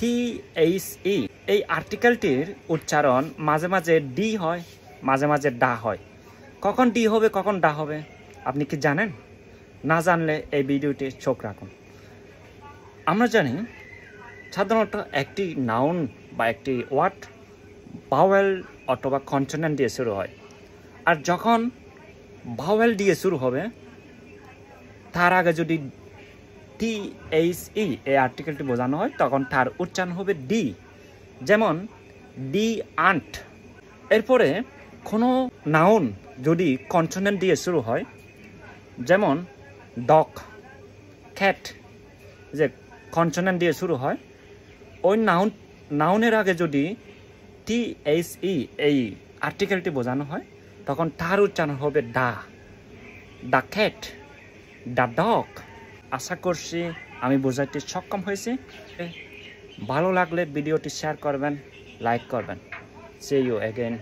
THE এই আর্টিকেলটির উচ্চারণ মাঝে মাঝে ডি হয়, মাঝে মাঝে ডা হয়। কখন ডি হবে কখন ডা হবে আপনি কি জানেন? না জানলে এই ভিডিওটি চোখ রাখুন। আমরা জানি সাধারণত একটি নাউন বা একটি ওয়ার্ড ভাওয়েল অথবা কনসোনেন্ট দিয়ে শুরু হয়। আর যখন ভাওয়েল দিয়ে শুরু হবে তার আগে যদি THE এই আর্টিকেলটি বোঝানো হয় তখন তার উচ্চারণ হবে ডি, যেমন ডি আন্ট। এরপরে কোনো নাউন যদি কনসোনেন্ট দিয়ে শুরু হয়, যেমন ডগ, ক্যাট, যে কনসোনেন্ট দিয়ে শুরু হয়, ওই নাউনের আগে যদি THE এই আর্টিকেলটি বোঝানো হয় তখন তার উচ্চারণ হবে ডা, দ্য ক্যাট, দ্য ডগ। আশা করছি আমি বোঝাতে সক্ষম হয়েছি। ভালো লাগলে ভিডিওটি শেয়ার করবেন, লাইক করবেন। See you again.